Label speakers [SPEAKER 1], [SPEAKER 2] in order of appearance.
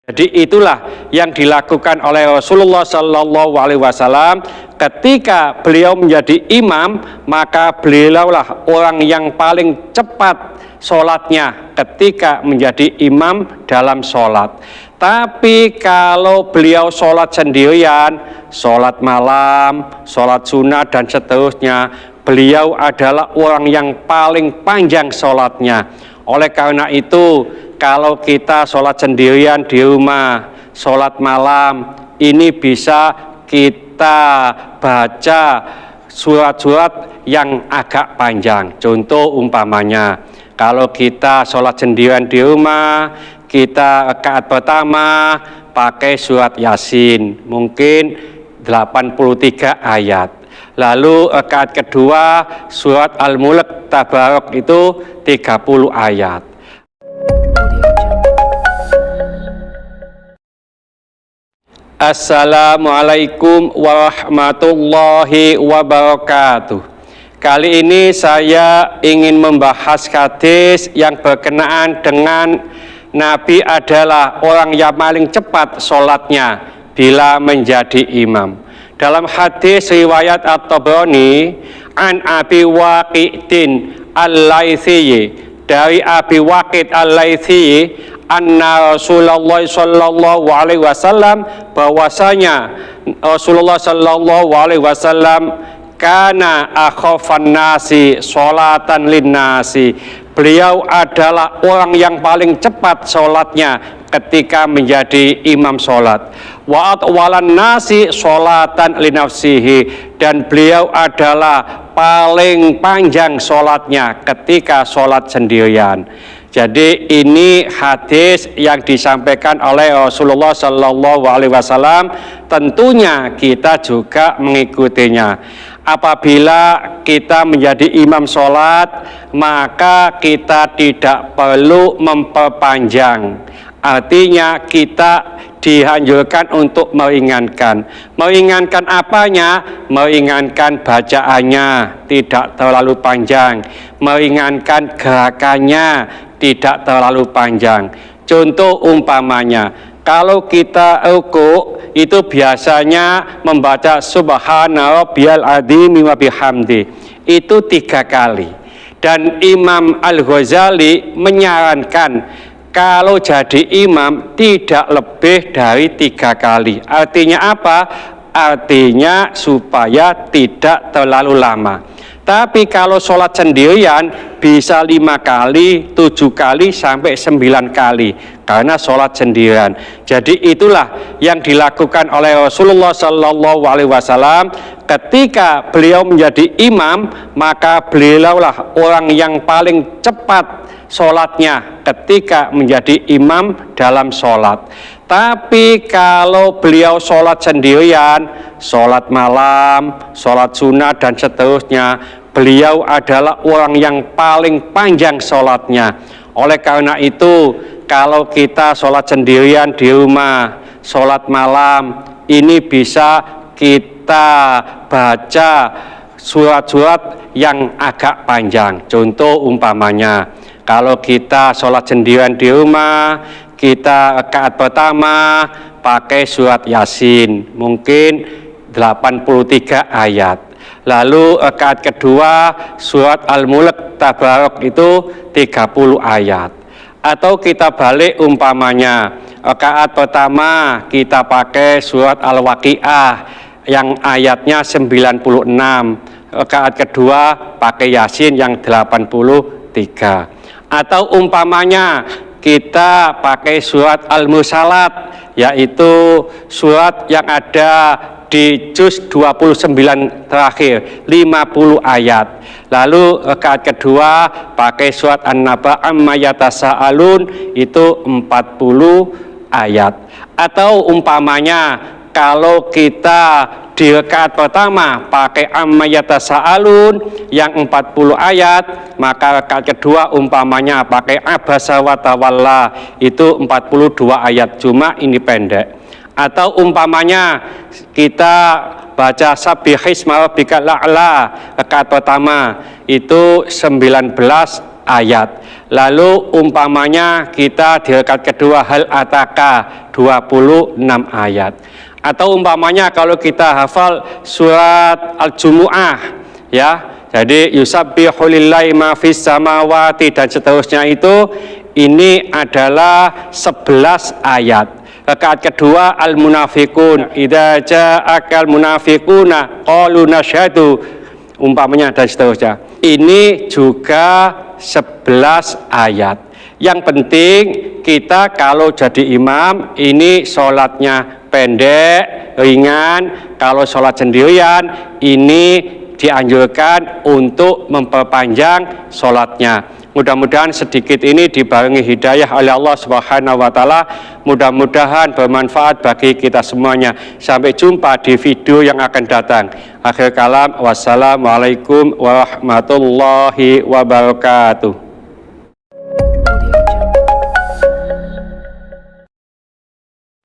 [SPEAKER 1] Jadi itulah yang dilakukan oleh Rasulullah Sallallahu Alaihi Wasallam ketika beliau menjadi imam, maka beliaulah orang yang paling cepat sholatnya ketika menjadi imam dalam sholat. Tapi kalau beliau sholat sendirian, sholat malam, sholat sunnah dan seterusnya, beliau adalah orang yang paling panjang sholatnya. Oleh karena itu, kalau kita sholat sendirian di rumah, sholat malam, ini bisa kita baca surat-surat yang agak panjang. Contoh umpamanya, kalau kita sholat sendirian di rumah, kita rakaat pertama pakai surat Yasin, mungkin 83 ayat. Lalu rakaat kedua surat Al-Mulk Tabarok itu 30 ayat. Assalamualaikum warahmatullahi wabarakatuh. Kali ini saya ingin membahas hadis yang berkenaan dengan Nabi adalah orang yang paling cepat sholatnya bila menjadi imam. Dalam hadis riwayat At-Tabrani an Abi Waqidin Al-Laitsi, dari Abi Waqid Al-Laitsi, anna Rasulullah sallallahu alaihi wasallam, bahwasanya Rasulullah sallallahu alaihi wasallam kana akhafan nasi sholatan linnasi, beliau adalah orang yang paling cepat sholatnya ketika menjadi imam sholat. Wa atwalan nasi sholatan linafsihi, dan beliau adalah paling panjang sholatnya ketika sholat sendirian. Jadi ini hadis yang disampaikan oleh Rasulullah Sallallahu Alaihi Wasallam, tentunya kita juga mengikutinya. Apabila kita menjadi imam sholat, maka kita tidak perlu memperpanjang. Artinya kita dianjurkan untuk meringankan. Meringankan apanya? Meringankan bacaannya, tidak terlalu panjang. Meringankan gerakannya, tidak terlalu panjang. Contoh umpamanya, kalau kita ruku itu biasanya membaca Subhana Rabbiyal Adzim wa bihamdi, itu 3 kali. Dan Imam Al-Ghazali menyarankan kalau jadi imam tidak lebih dari 3 kali. Artinya apa? Artinya supaya tidak terlalu lama. Tapi kalau sholat sendirian bisa 5 kali, 7 kali, sampai 9 kali karena sholat sendirian. Jadi itulah yang dilakukan oleh Rasulullah Sallallahu Alaihi Wasallam ketika beliau menjadi imam, maka beliaulah orang yang paling cepat sholatnya ketika menjadi imam dalam sholat. Tapi kalau beliau sholat sendirian, sholat malam, sholat sunnah dan seterusnya, beliau adalah orang yang paling panjang sholatnya. Oleh karena itu, kalau kita sholat sendirian di rumah, sholat malam, ini bisa kita baca surat-surat yang agak panjang. Contoh umpamanya, kalau kita sholat sendirian di rumah, kita rakaat pertama pakai surat Yasin, mungkin 83 ayat. Lalu rakaat kedua surat Al-Mulk Tabarok itu 30 ayat. Atau kita balik umpamanya, rakaat pertama kita pakai surat Al-Waqiah yang ayatnya 96. Rakaat kedua pakai Yasin yang 83. Atau umpamanya kita pakai surat Al-Mursalat, yaitu surat yang ada di juz 29 terakhir, 50 ayat. Lalu rakaat kedua pakai surat An-Naba amma yatasaalun, itu 40 ayat. Atau umpamanya kalau kita di rakaat pertama pakai amma yatasaalun yang 40 ayat, maka rakaat kedua umpamanya pakai abasa wa tawalla, itu 42 ayat, cuma ini pendek. Atau umpamanya kita baca Sabbihisma rabbikal a'la, rakaat pertama itu 19 ayat. Lalu umpamanya kita di rakaat kedua hal ataka 26 ayat. Atau umpamanya kalau kita hafal surat Al-Jumu'ah ya, jadi yusabbihu lillahi ma fis samawati dan seterusnya itu, ini adalah 11 ayat. Rakaat kedua al-munafiqun idza ja'akal munafiquna qalu nasyhadu umpamanya dan seterusnya. Ini juga 11 ayat. Yang penting kita kalau jadi imam ini sholatnya pendek, ringan. Kalau sholat sendirian ini dianjurkan untuk memperpanjang sholatnya. Mudah-mudahan sedikit ini dibarengi hidayah oleh Allah Subhanahu wa Ta'ala. Mudah-mudahan bermanfaat bagi kita semuanya. Sampai jumpa di video yang akan datang. Akhir kalam, wassalamualaikum warahmatullahi wabarakatuh.